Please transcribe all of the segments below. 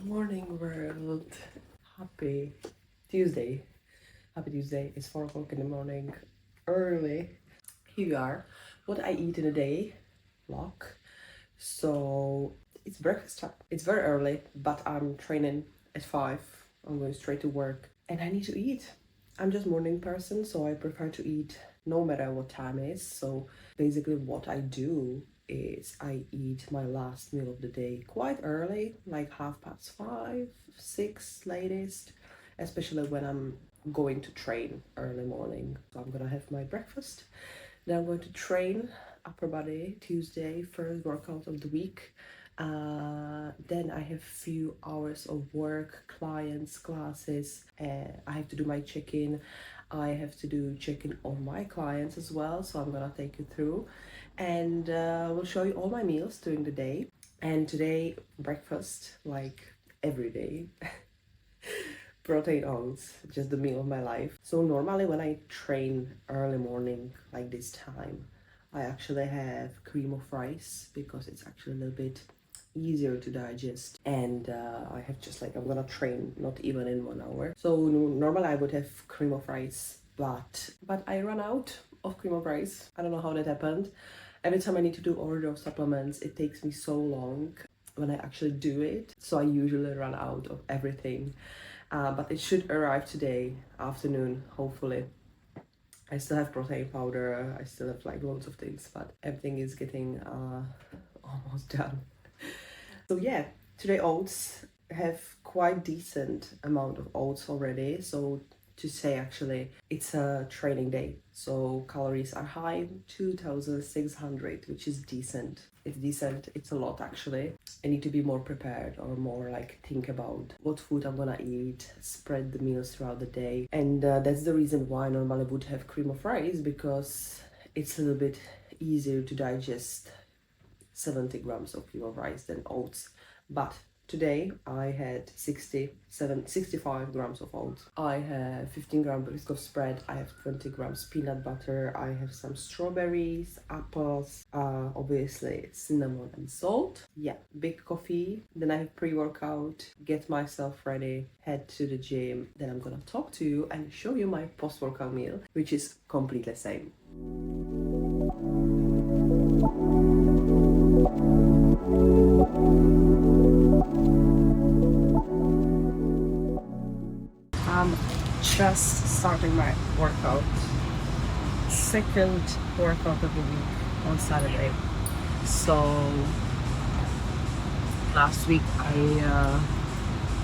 Good morning, world. Happy Tuesday. Happy Tuesday. It's 4 o'clock in the morning. Early. Here we are. What I eat in a day vlog. So it's breakfast time. It's very early, but I'm training at 5. I'm going straight to work and I need to eat. I'm just morning person, so I prefer to eat no matter what time it is. So basically what I do is I eat my last meal of the day quite early, like 5:30, 6 latest, especially when I'm going to train early morning. So I'm gonna have my breakfast, then I'm going to train upper body Tuesday, first workout of the week. Then I have few hours of work, clients, classes. I have to do my check-in. I have to do check-in on my clients as well, so I'm gonna take you through and we'll show you all my meals during the day. And today breakfast, like every day, protein oats, just the meal of my life. So normally when I train early morning like this time, I actually have cream of rice because it's actually a little bit easier to digest, and I have just like, I'm gonna train not even in 1 hour, so normally I would have cream of rice, but I run out of cream of rice. I don't know how that happened. Every time I need to do order of supplements, it takes me so long when I actually do it, so I usually run out of everything. But it should arrive today afternoon, hopefully. I still have protein powder, I still have like loads of things, but everything is getting almost done. So yeah, today oats have quite decent amount of oats already. So to say actually, it's a training day. So calories are high, 2,600, which is decent. It's decent, it's a lot actually. I need to be more prepared or more like think about what food I'm gonna eat, spread the meals throughout the day. And that's the reason why I normally would have cream of rice, because it's a little bit easier to digest 70 grams of cream of rice than oats. But today I had 65 grams of oats. I have 15 grams Biscoff spread. I have 20 grams peanut butter. I have some strawberries, apples, obviously cinnamon and salt. Yeah, big coffee. Then I have pre-workout, get myself ready, head to the gym. Then I'm gonna talk to you and show you my post-workout meal, which is completely same. I'm just starting my workout. Second workout of the week on Saturday. So last week I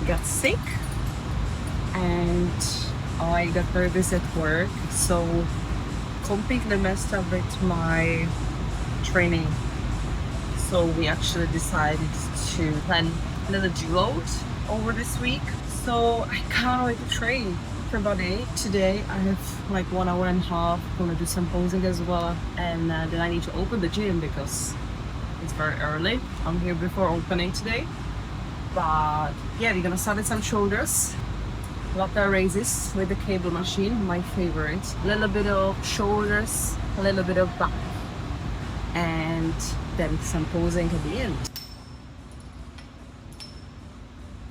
got sick and I got nervous at work, so completely messed up with my training. So we actually decided to plan a little deload over this week. So I can't wait to train for body. Today I have like 1 hour and a half. Gonna do some posing as well, and then I need to open the gym because it's very early. I'm here before opening today. But yeah, we're gonna start with some shoulders, lateral raises with the cable machine, my favorite. A little bit of shoulders, a little bit of back, and then some posing at the end.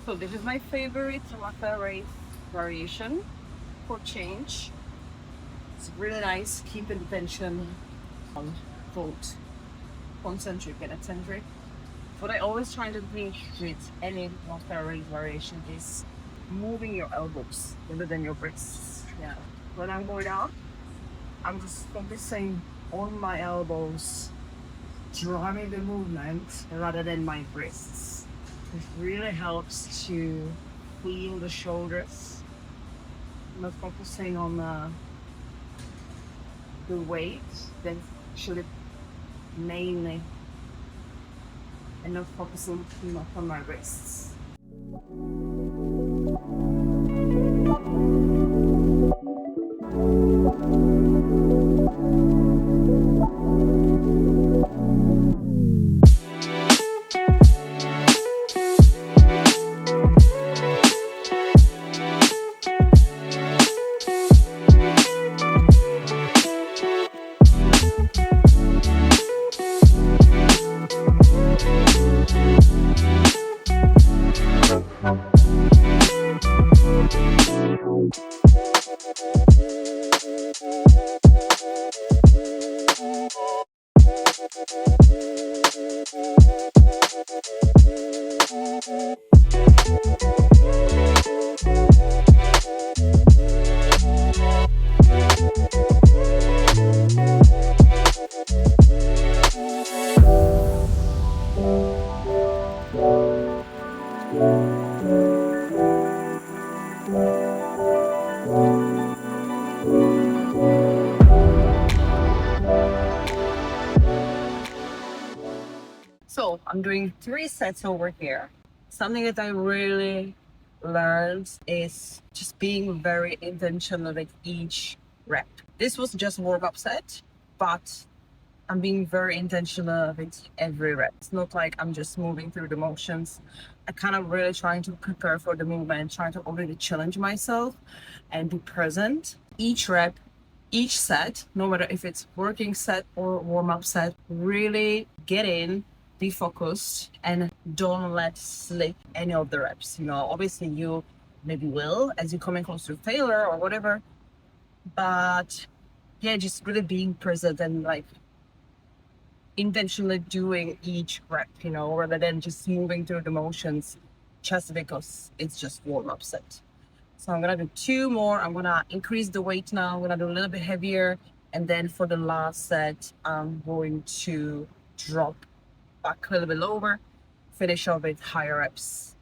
So this is my favorite lateral raise variation for change. It's really nice, keeping the tension on both concentric and eccentric. What I always try to think with any lateral raise variation is moving your elbows rather than your wrists. Yeah. When I'm going out, I'm just focusing on my elbows, driving the movement rather than my wrists. It really helps to feel the shoulders. I'm not focusing on the weight, then actually mainly, and not focusing too much on my wrists. So I'm doing 3 sets over here. Something that I really learned is just being very intentional with each rep. This was just warm-up set, but I'm being very intentional with every rep. It's not like I'm just moving through the motions. I kind of really trying to prepare for the movement, trying to already challenge myself and be present. Each rep, each set, no matter if it's working set or warm-up set, really get in, be focused, and don't let slip any of the reps. Obviously you maybe will as you coming close to failure or whatever, but yeah, just really being present and like intentionally doing each rep, rather than just moving through the motions just because it's just warm-up set. So I'm gonna do 2 more. I'm gonna increase the weight now. I'm gonna do a little bit heavier. And then for the last set, I'm going to drop back a little bit lower, finish off with higher reps.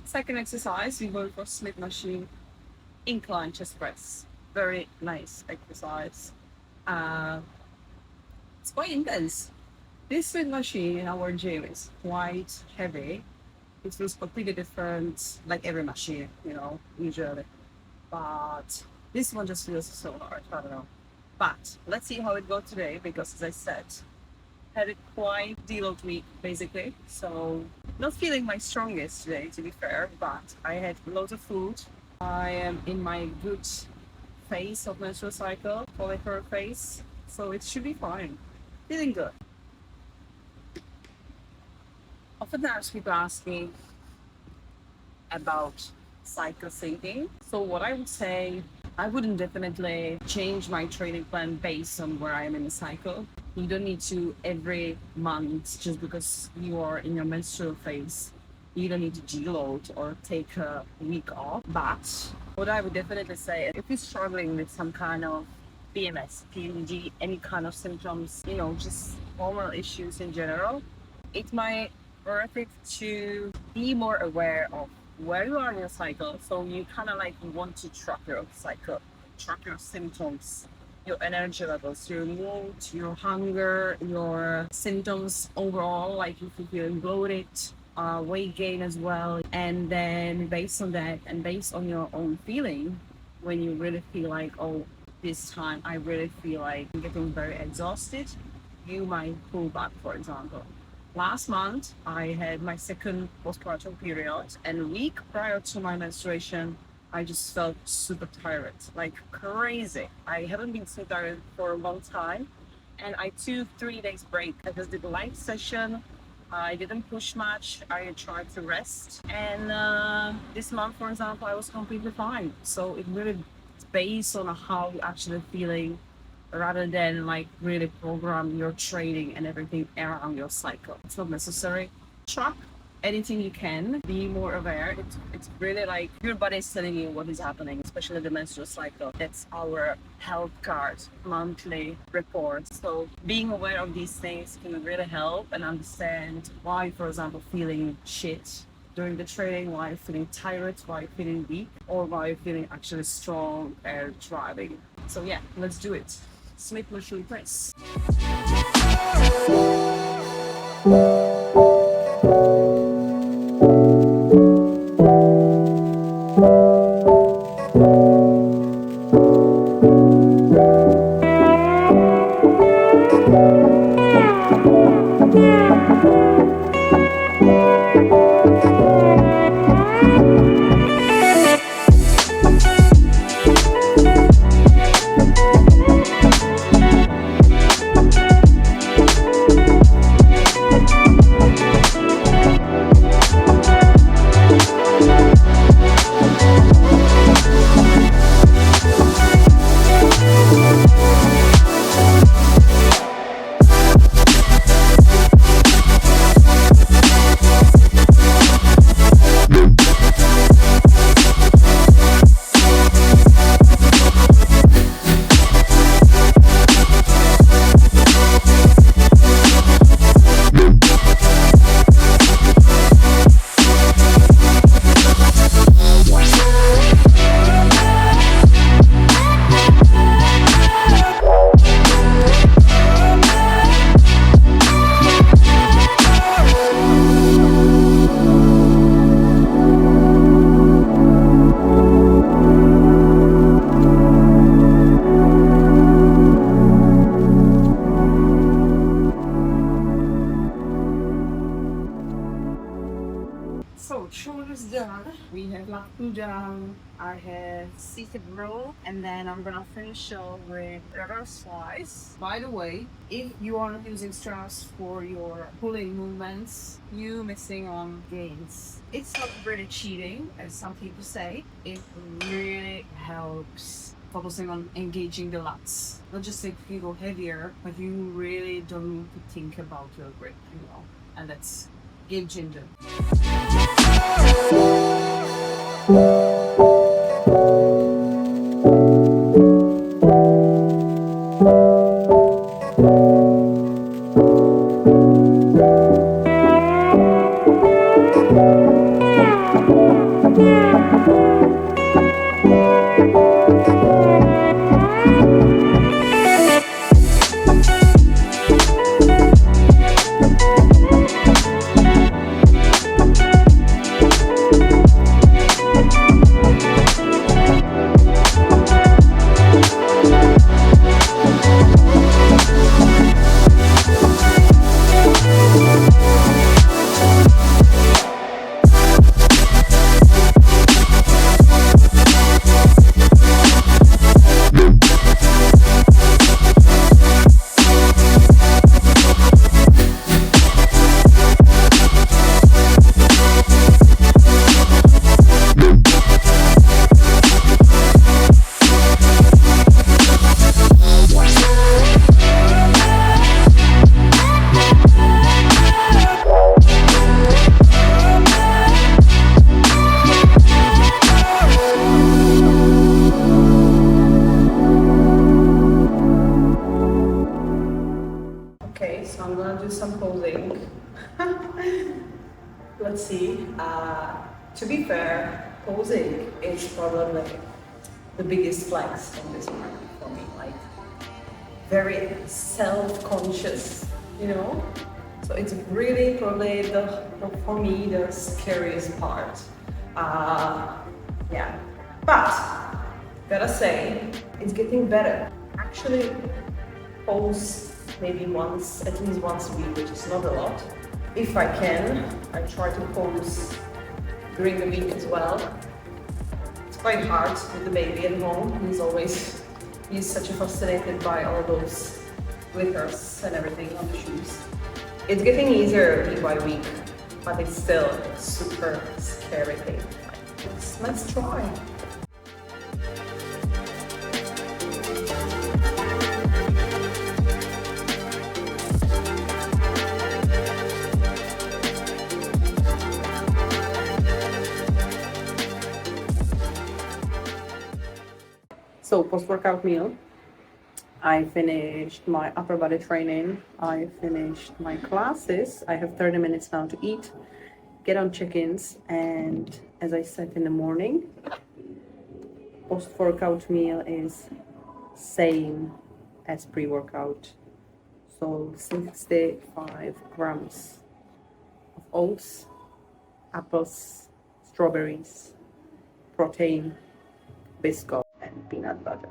Second exercise, we go for Smith machine incline chest press. Very nice exercise. It's quite intense. This Smith machine in our gym is quite heavy. It feels completely different, like every machine, usually. But this one just feels so hard. I don't know. But let's see how it goes today, because as I said, had a quite deload week basically. So not feeling my strongest today, to be fair, but I had loads of food. I am in my good phase of menstrual cycle, follicular phase, so it should be fine. Feeling good. Oftentimes people ask me about cycle syncing. So what I would say, I wouldn't definitely change my training plan based on where I am in the cycle. You don't need to every month just because you are in your menstrual phase. You don't need to deload or take a week off. But what I would definitely say, if you're struggling with some kind of PMS, PMD, any kind of symptoms, just hormonal issues in general, it might worth it to be more aware of where you are in your cycle. So you kind of like want to track your cycle, track your symptoms, your energy levels, your mood, your hunger, your symptoms overall, like if you're feeling bloated, weight gain as well. And then based on that and based on your own feeling, when you really feel like, oh, this time I really feel like I'm getting very exhausted, you might pull back, for example. Last month, I had my second postpartum period, and a week prior to my menstruation, I just felt super tired, like crazy. I haven't been so tired for a long time, and I took 3 days break. I just did a light session. I didn't push much. I tried to rest, and this month, for example, I was completely fine. So it really is based on how you're actually feeling, rather than like really program your training and everything around your cycle. It's not necessary. Track anything you can, be more aware. It's really like your body is telling you what is happening, especially the menstrual cycle. That's our health card, monthly report. So being aware of these things can really help and understand why, for example, feeling shit during the training, why you're feeling tired, why you're feeling weak, or why you're feeling actually strong and driving. So yeah, let's do it. Smith machine press. So shoulders done. We have lat down. I have seated row, and then I'm gonna finish off with reverse slice. By the way, if you are not using straps for your pulling movements, you missing on gains. It's not really cheating, as some people say. It really helps focusing on engaging the lats. Not just say you go heavier, but you really don't need to think about your grip, and that's game changer. Okay, so I'm gonna do some posing. Let's see. To be fair, posing is probably the biggest flex on this market for me. Like, very self-conscious, you know? So it's really probably for me, the scariest part. Yeah. But, gotta say, it's getting better. Actually, pose maybe at least once a week, which is not a lot. If I can, I try to pose during the week as well. It's quite hard with the baby at home. He's such a fascinated by all those glitters and everything on the shoes. It's getting easier week by week, but it's still a super scary thing. Let's try. So post-workout meal, I finished my upper body training. I finished my classes. I have 30 minutes now to eat, get on check-ins, and as I said in the morning, post-workout meal is same as pre-workout. So 65 grams of oats, apples, strawberries, protein, biscuit, and peanut butter.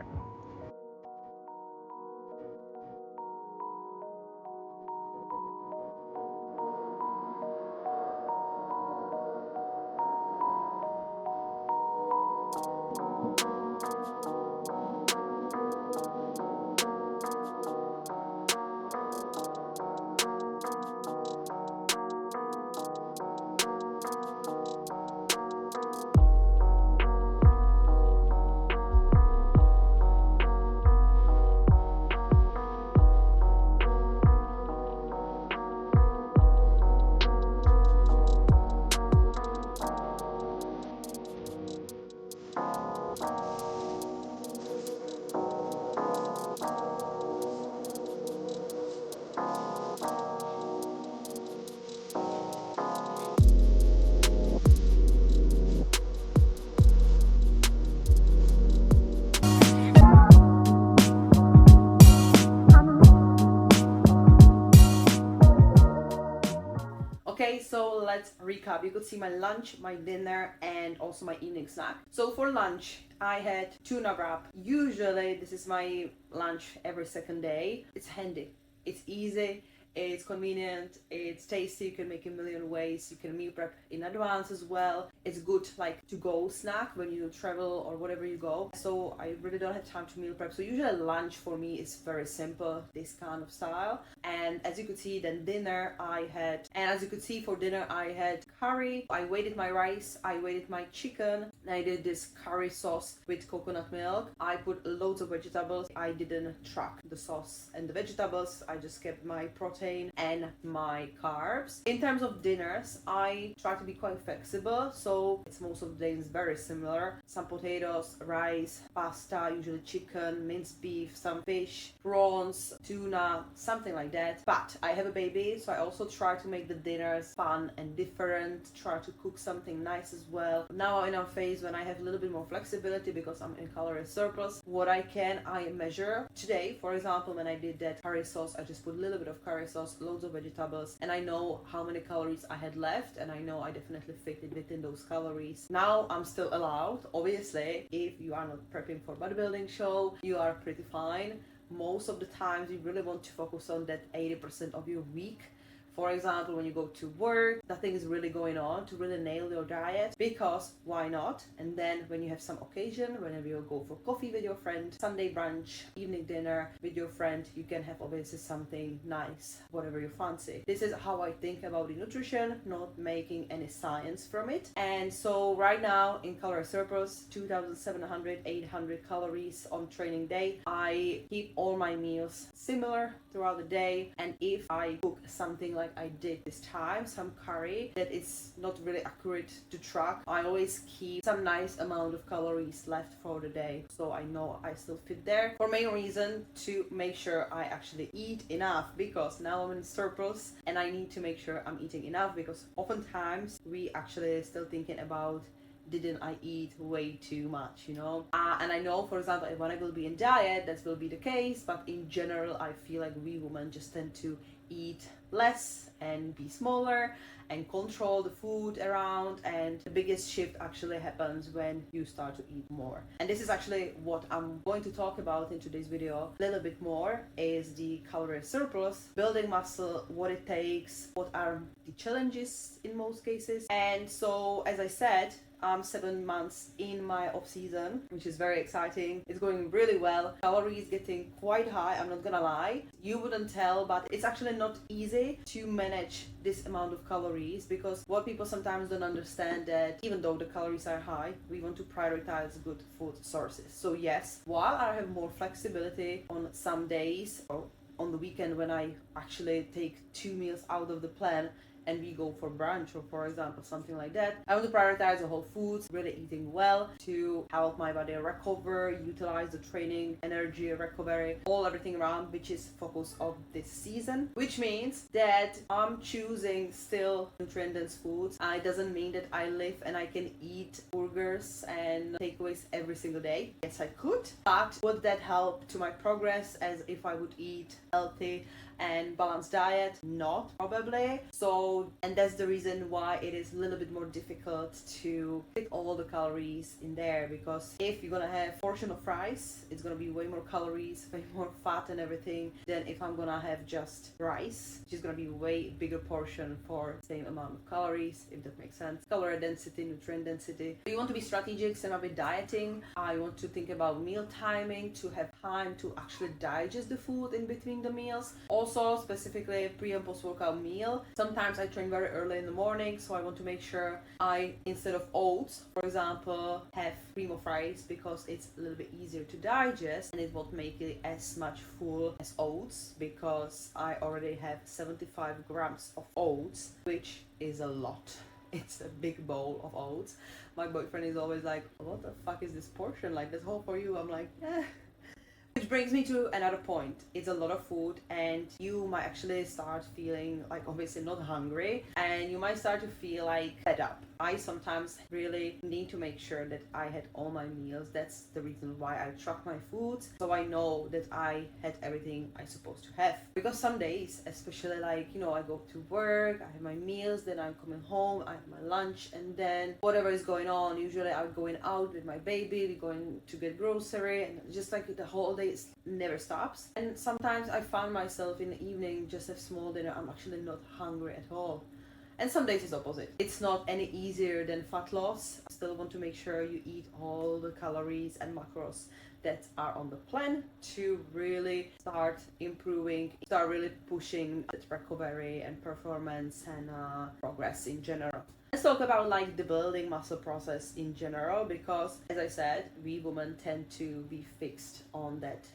Okay, so let's recap. You could see my lunch, my dinner, and also my evening snack. So for lunch, I had tuna wrap. Usually, this is my lunch every second day. It's handy, it's easy, it's convenient, it's tasty. You can make it a million ways. You can meal prep in advance as well. It's good like to go snack when you travel or whatever you go. So I really don't have time to meal prep. So usually lunch for me is very simple, this kind of style. And as you could see, then dinner for dinner I had curry. I weighted my rice, I weighted my chicken. I did this curry sauce with coconut milk. I put loads of vegetables. I didn't track the sauce and the vegetables. I just kept my protein and my carbs. In terms of dinners, I try to be quite flexible, so it's most of the days very similar. Some potatoes, rice, pasta, usually chicken, minced beef, some fish, prawns, tuna, something like that. But I have a baby, so I also try to make the dinners fun and different, try to cook something nice as well. Now I'm in a phase when I have a little bit more flexibility because I'm in calorie surplus. What I can, I measure. Today, for example, when I did that curry sauce, I just put a little bit of curry sauce, loads of vegetables, and I know how many calories I had left, and I know I definitely fit it within those calories. Now I'm still allowed. Obviously, if you are not prepping for bodybuilding show, you are pretty fine. Most of the times you really want to focus on that 80% of your week. For example, when you go to work, nothing is really going on to really nail your diet, because why not? And then when you have some occasion, whenever you go for coffee with your friend, Sunday brunch, evening dinner with your friend, you can have obviously something nice, whatever you fancy. This is how I think about the nutrition, not making any science from it. And so right now in calorie surplus, 2,700, 800 calories on training day. I keep all my meals similar throughout the day, and if I cook something like I did this time, some curry that is not really accurate to track, I always keep some nice amount of calories left for the day, so I know I still fit there. For main reason to make sure I actually eat enough, because now I'm in surplus and I need to make sure I'm eating enough, because oftentimes we actually still thinking about, didn't I eat way too much, you know? And I know, for example, when I will be in diet, that will be the case, but in general, I feel like we women just tend to eat less and be smaller and control the food around, and the biggest shift actually happens when you start to eat more. And this is actually what I'm going to talk about in today's video a little bit more, is the calorie surplus, building muscle, what it takes, what are the challenges in most cases. And so, as I said, I'm 7 months in my off season, which is very exciting. It's going really well. Calories getting quite high, I'm not gonna lie. You wouldn't tell, but it's actually not easy to manage this amount of calories, because what people sometimes don't understand, that even though the calories are high, we want to prioritize good food sources. So yes, while I have more flexibility on some days or on the weekend when I actually take 2 meals out of the plan and we go for brunch or for example something like that, I want to prioritize the whole foods, really eating well to help my body recover, utilize the training, energy, recovery, everything around, which is focus of this season, which means that I'm choosing still nutrient dense foods. It doesn't mean that I live and I can eat burgers and takeaways every single day. Yes, I could, but would that help to my progress as if I would eat healthy and balanced diet? Not probably. So, and that's the reason why it is a little bit more difficult to fit all the calories in there, because if you're gonna have a portion of rice, it's gonna be way more calories, way more fat and everything than if I'm gonna have just rice, which is gonna be way bigger portion for same amount of calories, if that makes sense. Calorie density, nutrient density. You want to be strategic, same with dieting. I want to think about meal timing, to have time to actually digest the food in between the meals. Also, specifically pre and post workout meal. Sometimes I train very early in the morning, so I want to make sure I, instead of oats, for example, have cream of rice, because it's a little bit easier to digest and it won't make it as much full as oats, because I already have 75 grams of oats, which is a lot. It's a big bowl of oats. My boyfriend is always like, what the fuck is this portion? Like, that's all for you. I'm like, eh. Which brings me to another point. It's a lot of food and you might actually start feeling like obviously not hungry, and you might start to feel like fed up. I sometimes really need to make sure that I had all my meals. That's the reason why I track my foods, so I know that I had everything I supposed to have. Because some days, especially like, I go to work, I have my meals, then I'm coming home, I have my lunch, and then whatever is going on, usually I'm going out with my baby, we're going to get grocery, and just like the whole day never stops. And sometimes I find myself in the evening just have small dinner, I'm actually not hungry at all. And some days it's opposite. It's not any easier than fat loss. I still want to make sure you eat all the calories and macros that are on the plan to really start improving, start really pushing that recovery and performance and progress in general. Let's talk about like the building muscle process in general, because as I said, we women tend to be fixed on that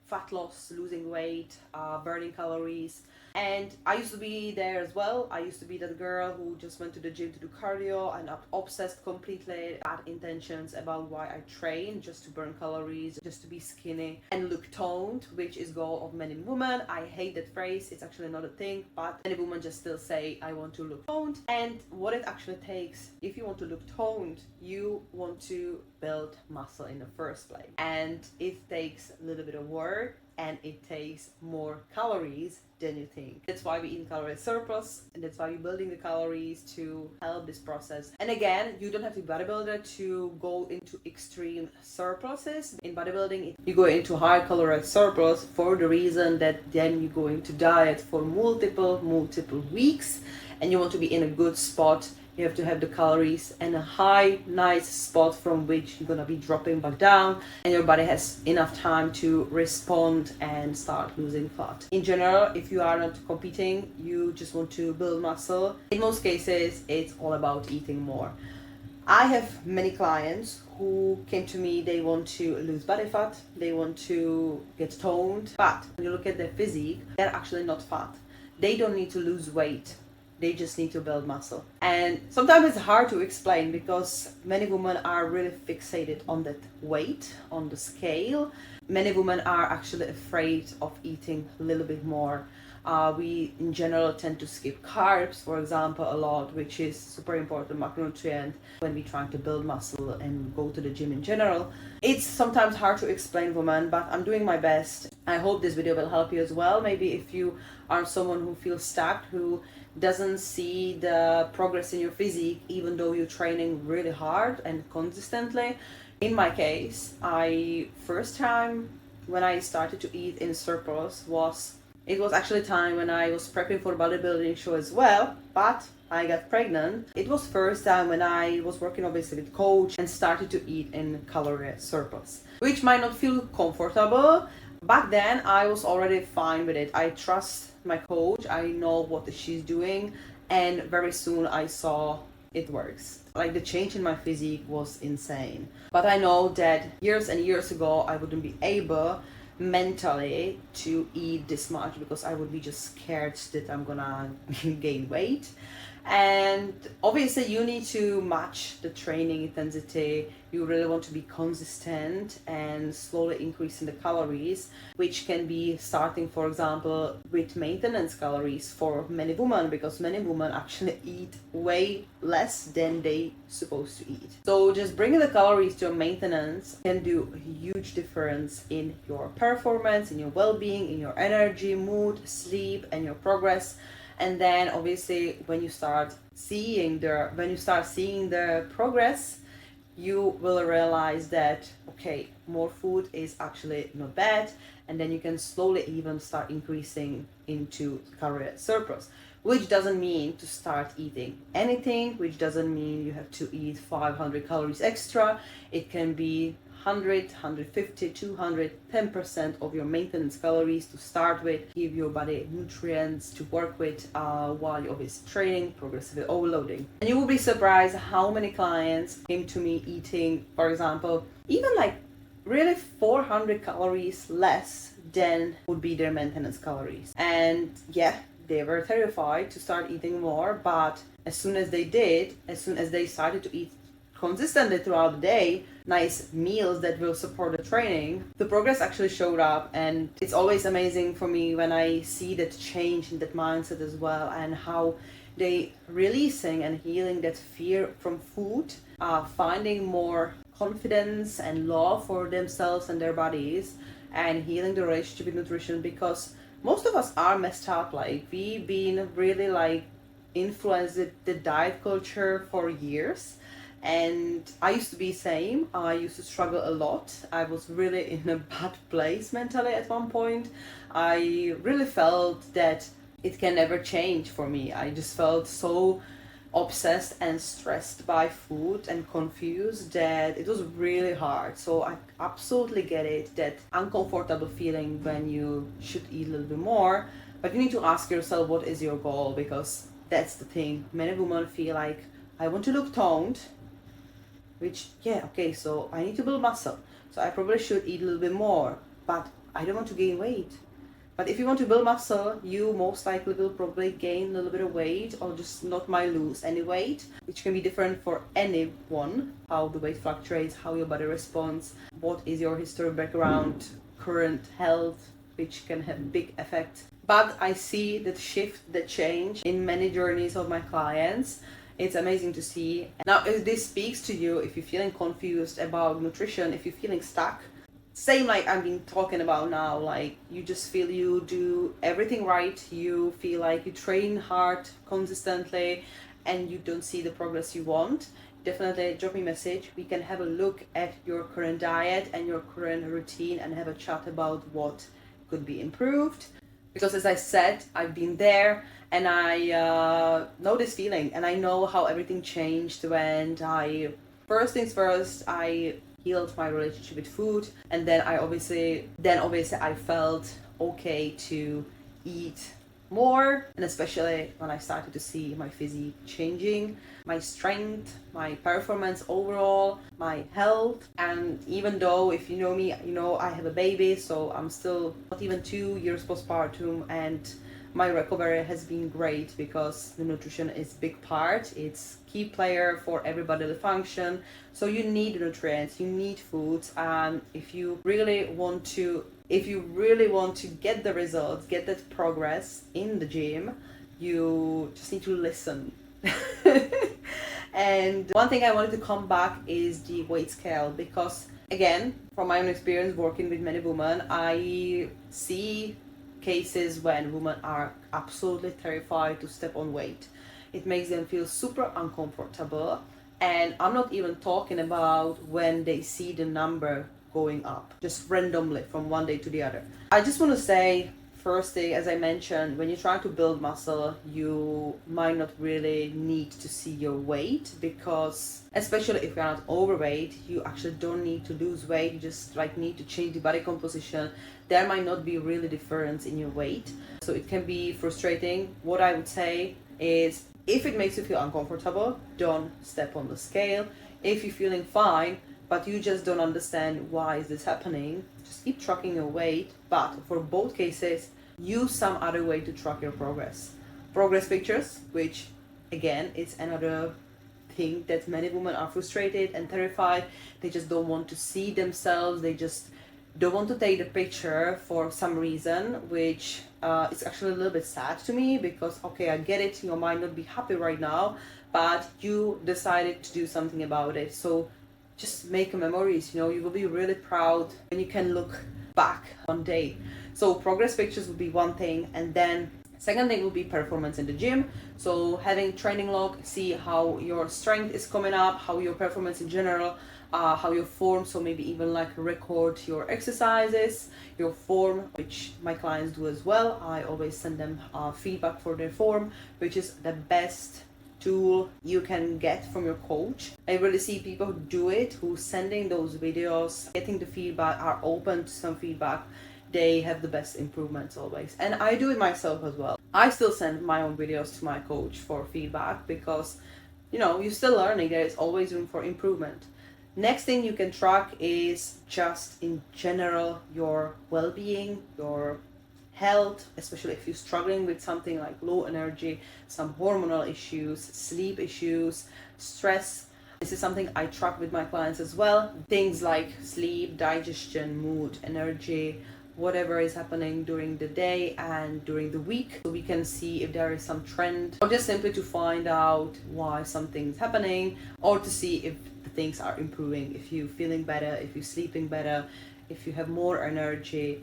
fat loss, losing weight, burning calories. And I used to be there as well. I used to be that girl who just went to the gym to do cardio and obsessed completely, had intentions about why I train, just to burn calories, just to be skinny and look toned, which is goal of many women. I hate that phrase. It's actually not a thing, but many women just still say, I want to look toned. And what it actually takes, if you want to look toned, you want to build muscle in the first place. And it takes a little bit of work, and it takes more calories than you think. That's why we eat calorie surplus, and that's why we're building the calories to help this process. And again, you don't have to be a bodybuilder to go into extreme surpluses. In bodybuilding, you go into high calorie surplus for the reason that then you go into diet for multiple weeks, and you want to be in a good spot. You have to have the calories and a high, nice spot from which you're gonna be dropping back down, and your body has enough time to respond and start losing fat. In general, if you are not competing, you just want to build muscle. In most cases, it's all about eating more. I have many clients who came to me, they want to lose body fat, they want to get toned, but when you look at their physique, they're actually not fat. They don't need to lose weight. They just need to build muscle. And sometimes it's hard to explain because many women are really fixated on that weight, on the scale. Many women are actually afraid of eating a little bit more. We in general tend to skip carbs, for example, a lot, which is super important macronutrient when we try to build muscle and go to the gym in general. It's sometimes hard to explain, women, but I'm doing my best. I hope this video will help you as well. Maybe if you are someone who feels stuck, who doesn't see the progress in your physique, even though you're training really hard and consistently. In my case, first time when I started to eat in surplus was actually time when I was prepping for bodybuilding show as well, but I got pregnant. It was first time when I was working obviously with coach and started to eat in calorie surplus, which might not feel comfortable. Back then I was already fine with it. I trust my coach, I know what she's doing, and very soon I saw it works. Like the change in my physique was insane. But I know that years and years ago I wouldn't be able mentally to eat this much, because I would be just scared that I'm gonna gain weight. And obviously you need to match the training intensity. You really want to be consistent and slowly increasing the calories, which can be starting, for example, with maintenance calories for many women, because many women actually eat way less than they supposed to eat. So just bringing the calories to a maintenance can do a huge difference in your performance, in your well-being, in your energy, mood, sleep, and your progress. And then obviously when you start seeing the progress, you will realize that okay, more food is actually not bad, and then you can slowly even start increasing into calorie surplus, which doesn't mean to start eating anything, which doesn't mean you have to eat 500 calories extra. It can be 100, 150, 200, 10% of your maintenance calories to start with, give your body nutrients to work with while you're obviously training, progressively overloading. And you will be surprised how many clients came to me eating, for example, even like really 400 calories less than would be their maintenance calories. And yeah, they were terrified to start eating more, but as soon as they started to eat consistently throughout the day, nice meals that will support the training, the progress actually showed up. And it's always amazing for me when I see that change in that mindset as well, and how they releasing and healing that fear from food, finding more confidence and love for themselves and their bodies, and healing the relationship with nutrition. Because most of us are messed up, like we've been really like influenced the diet culture for years. And I used to be same. I used to struggle a lot. I was really in a bad place mentally at one point. I really felt that it can never change for me. I just felt so obsessed and stressed by food and confused that it was really hard. So I absolutely get it, that uncomfortable feeling when you should eat a little bit more. But you need to ask yourself, what is your goal? Because that's the thing. Many women feel like, I want to look toned, which, yeah, okay, so I need to build muscle, so I probably should eat a little bit more, but I don't want to gain weight. But if you want to build muscle, you most likely will probably gain a little bit of weight, or just not might lose any weight, which can be different for anyone, how the weight fluctuates, how your body responds, what is your history, background, current health, which can have big effect. But I see that shift, the change in many journeys of my clients. It's amazing to see. Now, if this speaks to you, if you're feeling confused about nutrition, if you're feeling stuck, same like I've been talking about now, like you just feel you do everything right, you feel like you train hard consistently and you don't see the progress you want, definitely drop me a message. We can have a look at your current diet and your current routine and have a chat about what could be improved. Because as I said, I've been there, and I know this feeling, and I know how everything changed when first things first, I healed my relationship with food, and then obviously I felt okay to eat more, and especially when I started to see my physique changing, my strength, my performance overall, my health. And even though, if you know me, you know I have a baby, so I'm still not even 2 years postpartum, and my recovery has been great because the nutrition is big part. It's key player for every bodily function. So you need nutrients, you need foods, and if you really want to get the results, get that progress in the gym, you just need to listen. And one thing I wanted to come back is the weight scale, because again, from my own experience working with many women, I see cases when women are absolutely terrified to step on weight. It makes them feel super uncomfortable, and I'm not even talking about when they see the number going up just randomly from one day to the other. I just want to say, first thing, as I mentioned, when you're trying to build muscle, you might not really need to see your weight, because especially if you're not overweight, you actually don't need to lose weight. You just like need to change the body composition. There might not be really difference in your weight, so it can be frustrating. What I would say is, if it makes you feel uncomfortable, don't step on the scale. If you're feeling fine, but you just don't understand why is this happening, just keep tracking your weight. But for both cases, use some other way to track your progress. Progress pictures, which again is another thing that many women are frustrated and terrified. They just don't want to see themselves. They just don't want to take the picture for some reason, which is actually a little bit sad to me, because okay, I get it, you might not be happy right now, but you decided to do something about it. So just make memories, you will be really proud when you can look back one day. So progress pictures would be one thing, and then second thing would be performance in the gym. So having training log, see how your strength is coming up, how your performance in general, how your form, so maybe even like record your exercises, your form, which my clients do as well. I always send them feedback for their form, which is the best tool you can get from your coach. I really see people who do it, who sending those videos, getting the feedback, are open to some feedback. They have the best improvements always. And I do it myself as well. I still send my own videos to my coach for feedback, because you're still learning. There is always room for improvement. Next thing you can track is just in general your well-being, your health, especially if you're struggling with something like low energy, some hormonal issues, sleep issues, stress. This is something I track with my clients as well. Things like sleep, digestion, mood, energy, whatever is happening during the day and during the week, so we can see if there is some trend, or just simply to find out why something's happening, or to see if the things are improving, if you're feeling better, if you're sleeping better, if you have more energy.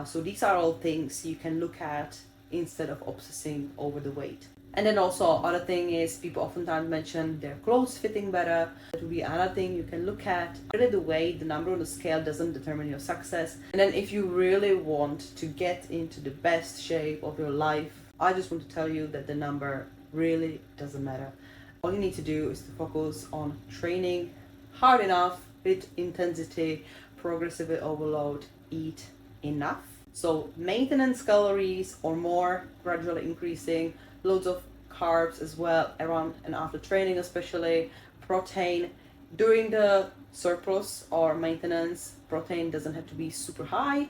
So these are all things you can look at instead of obsessing over the weight. And then also other thing is, people oftentimes mention their clothes fitting better. That would be another thing you can look at. Really, the weight, the number on the scale doesn't determine your success. And then if you really want to get into the best shape of your life, I just want to tell you that the number really doesn't matter. All you need to do is to focus on training hard enough, with intensity, progressively overload, eat enough. So maintenance calories or more, gradually increasing, loads of carbs as well, around and after training especially, protein. During the surplus or maintenance, protein doesn't have to be super high.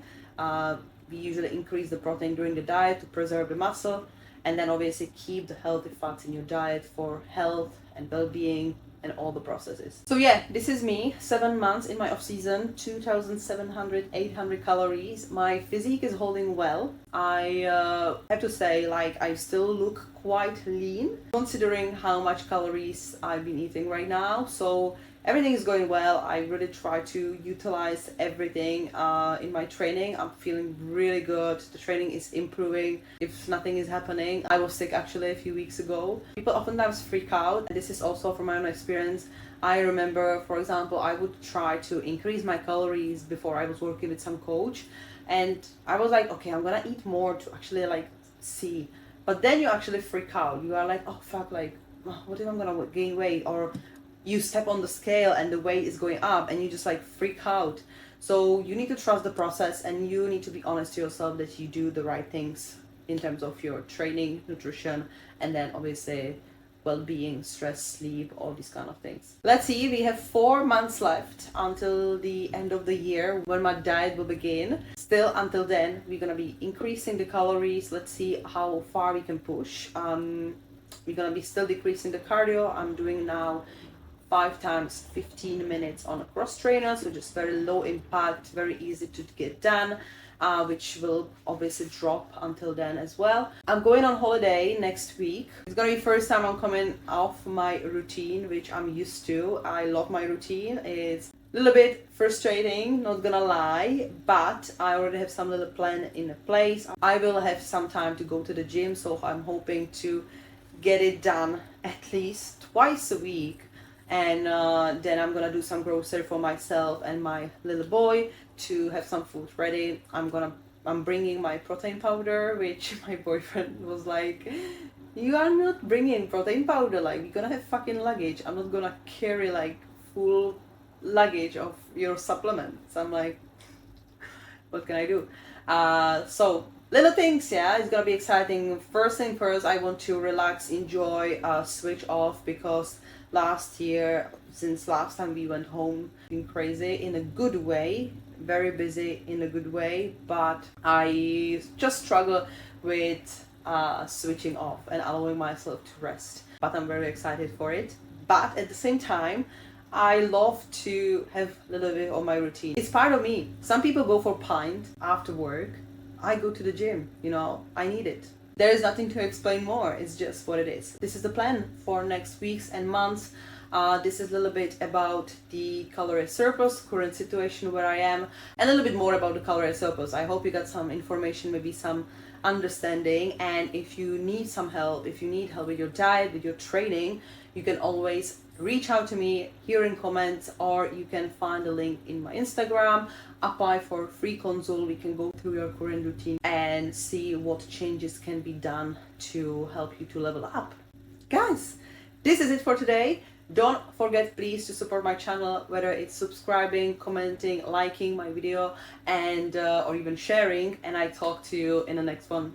We usually increase the protein during the diet to preserve the muscle, and then obviously keep the healthy fats in your diet for health and well-being and all the processes. So yeah, this is me, 7 months in my off season, 2,700, 800 calories. My physique is holding well. I have to say, like, I still look quite lean considering how much calories I've been eating right now. So everything is going well. I really try to utilize everything in my training. I'm feeling really good. The training is improving. If nothing is happening, I was sick actually a few weeks ago. People oftentimes freak out. This is also from my own experience. I remember, for example, I would try to increase my calories before I was working with some coach. And I was like, okay, I'm gonna eat more to actually like see. But then you actually freak out. You are like, oh fuck, like, what if I'm gonna gain weight? Or you step on the scale and the weight is going up and you just like freak out. So you need to trust the process, and you need to be honest to yourself that you do the right things in terms of your training, nutrition, and then obviously well-being, stress, sleep, all these kind of things. Let's see, we have 4 months left until the end of the year when my diet will begin. Still until then, we're gonna be increasing the calories. Let's see how far we can push. We're gonna be still decreasing the cardio. I'm doing now 5 times 15 minutes on a cross trainer, so just very low impact, very easy to get done, which will obviously drop until then as well. I'm going on holiday next week. It's gonna be first time I'm coming off my routine, which I'm used to. I love my routine. It's a little bit frustrating, not gonna lie, but I already have some little plan in place. I will have some time to go to the gym, so I'm hoping to get it done at least twice a week. And then I'm gonna do some grocery for myself and my little boy to have some food ready. I'm bringing my protein powder, which my boyfriend was like, you are not bringing protein powder, like you're gonna have fucking luggage. I'm not gonna carry like full luggage of your supplements. I'm like, what can I do? So little things, yeah, it's gonna be exciting. First thing first, I want to relax, enjoy, switch off, because last year, since last time we went home. Been crazy in a good way, very busy in a good way, but I just struggle with switching off and allowing myself to rest. But I'm very excited for it. But at the same time, I love to have a little bit of my routine. It's part of me. Some people go for pint after work. I go to the gym, you know, I need it. There is nothing to explain more, it's just what it is. This is the plan for next weeks and months. This is a little bit about the calorie surplus, current situation where I am, and a little bit more about the calorie surplus. I hope you got some information, maybe some understanding, and if you need some help, if you need help with your diet, with your training, you can always reach out to me here in comments, or you can find a link in my Instagram. Apply for a free consult. We can go through your current routine and see what changes can be done to help you to level up. Guys, this is it for today. Don't forget, please, to support my channel, whether it's subscribing, commenting, liking my video, and or even sharing. And I talk to you in the next one.